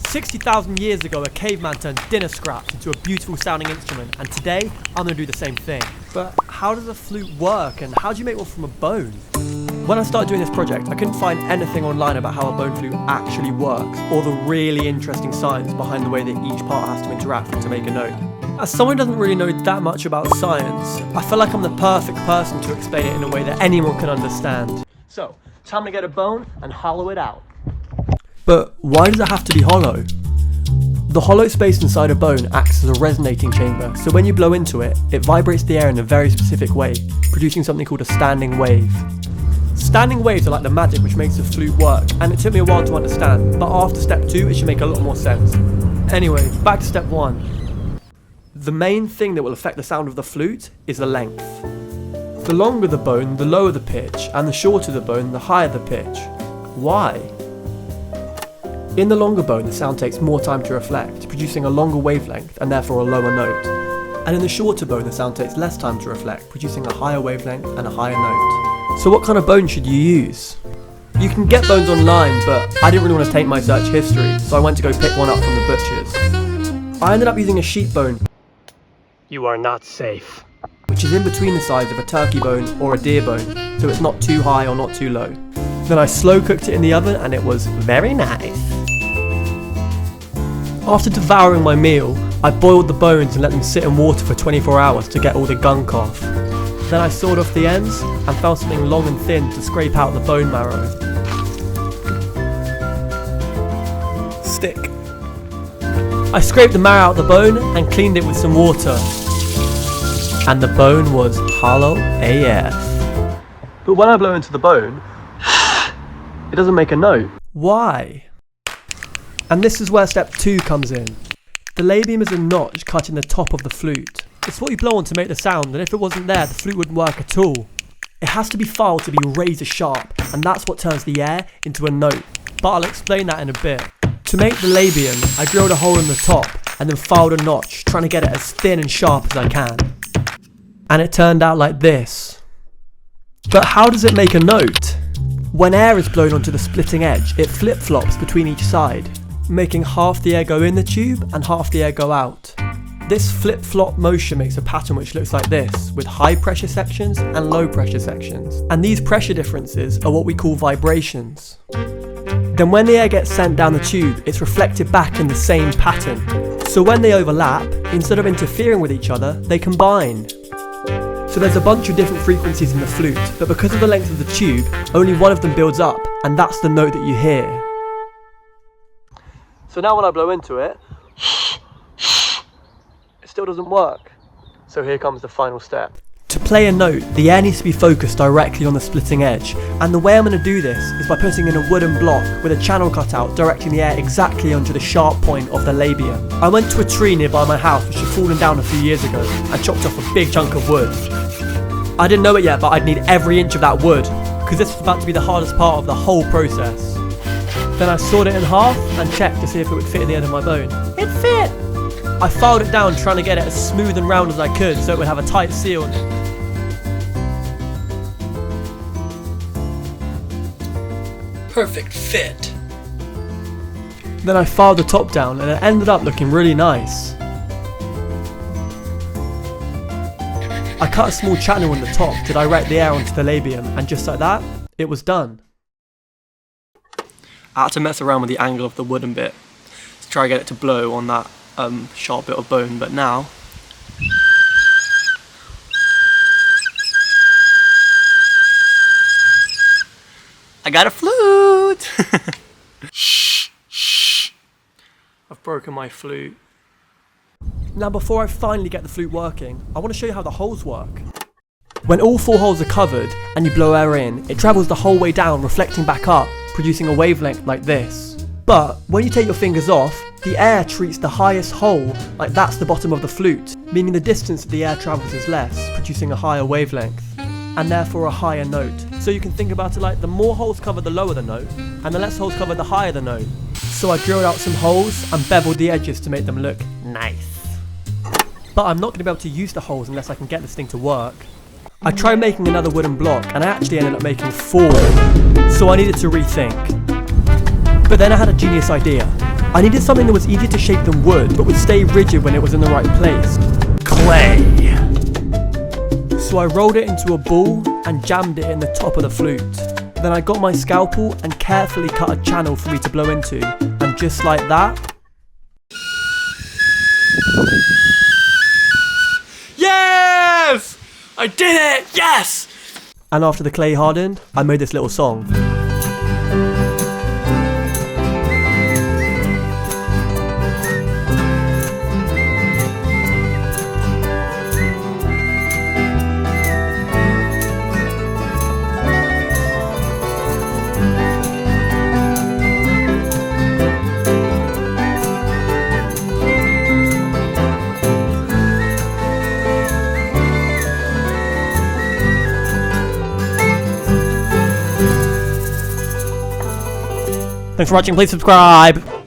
60,000 years ago, a caveman turned dinner scraps into a beautiful sounding instrument, and today, I'm going to do the same thing. But how does a flute work, and how do you make one from a bone? When I started doing this project, I couldn't find anything online about how a bone flute actually works, or the really interesting science behind the way that each part has to interact to make a note. As someone who doesn't really know that much about science, I feel like I'm the perfect person to explain it in a way that anyone can understand. So, time to get a bone and hollow it out. But why does it have to be hollow? The hollow space inside a bone acts as a resonating chamber, so when you blow into it, it vibrates the air in a very specific way, producing something called a standing wave. Standing waves are like the magic which makes the flute work, and it took me a while to understand, but after step 2 it should make a lot more sense. Anyway, back to step 1. The main thing that will affect the sound of the flute is the length. The longer the bone, the lower the pitch, and the shorter the bone, the higher the pitch. Why? In the longer bone, the sound takes more time to reflect, producing a longer wavelength and therefore a lower note. And in the shorter bone, the sound takes less time to reflect, producing a higher wavelength and a higher note. So what kind of bone should you use? You can get bones online, but I didn't really want to taint my search history, so I went to go pick one up from the butchers. I ended up using a sheep bone. You are not safe. Which is in between the size of a turkey bone or a deer bone, so it's not too high or not too low. Then I slow cooked it in the oven and it was very nice. After devouring my meal, I boiled the bones and let them sit in water for 24 hours to get all the gunk off. Then I sawed off the ends and found something long and thin to scrape out the bone marrow. Stick. I scraped the marrow out of the bone and cleaned it with some water. And the bone was hollow AF. But when I blow into the bone, it doesn't make a note. Why? And this is where step 2 comes in. The labium is a notch cut in the top of the flute. It's what you blow on to make the sound, and if it wasn't there, the flute wouldn't work at all. It has to be filed to be razor sharp, and that's what turns the air into a note. But I'll explain that in a bit. To make the labium, I drilled a hole in the top, and then filed a notch, trying to get it as thin and sharp as I can. And it turned out like this. But how does it make a note? When air is blown onto the splitting edge, it flip-flops between each side, making half the air go in the tube and half the air go out. This flip-flop motion makes a pattern which looks like this, with high pressure sections and low pressure sections. And these pressure differences are what we call vibrations. Then when the air gets sent down the tube, it's reflected back in the same pattern. So when they overlap, instead of interfering with each other, they combine. So there's a bunch of different frequencies in the flute, but because of the length of the tube, only one of them builds up, and that's the note that you hear. So now when I blow into it, it still doesn't work. So here comes the final step. To play a note, the air needs to be focused directly on the splitting edge, and the way I'm going to do this is by putting in a wooden block with a channel cut out directing the air exactly onto the sharp point of the labium. I went to a tree nearby my house which had fallen down a few years ago and chopped off a big chunk of wood. I didn't know it yet, but I'd need every inch of that wood, because this was about to be the hardest part of the whole process. Then I sawed it in half and checked to see if it would fit in the end of my bone. It fit! I filed it down trying to get it as smooth and round as I could so it would have a tight seal. Perfect fit. Then I filed the top down and it ended up looking really nice. I cut a small channel in the top to direct the air onto the labium, and just like that, it was done. I had to mess around with the angle of the wooden bit to try to get it to blow on that sharp bit of bone, but now I got a flute! I've broken my flute. Now before I finally get the flute working, I want to show you how the holes work. When all 4 holes are covered and you blow air in, it travels the whole way down, reflecting back up, producing a wavelength like this. But when you take your fingers off, the air treats the highest hole like that's the bottom of the flute, meaning the distance that the air travels is less, producing a higher wavelength, and therefore a higher note. So you can think about it like the more holes cover the lower the note, and the less holes cover the higher the note. So I drilled out some holes and beveled the edges to make them look nice. But I'm not going to be able to use the holes unless I can get this thing to work. I tried making another wooden block and I actually ended up making 4, so I needed to rethink. But then I had a genius idea. I needed something that was easier to shape than wood, but would stay rigid when it was in the right place. Clay! So I rolled it into a ball and jammed it in the top of the flute. Then I got my scalpel and carefully cut a channel for me to blow into, and just like that... Yes! I did it! Yes! And after the clay hardened, I made this little song. Thanks for watching, please subscribe!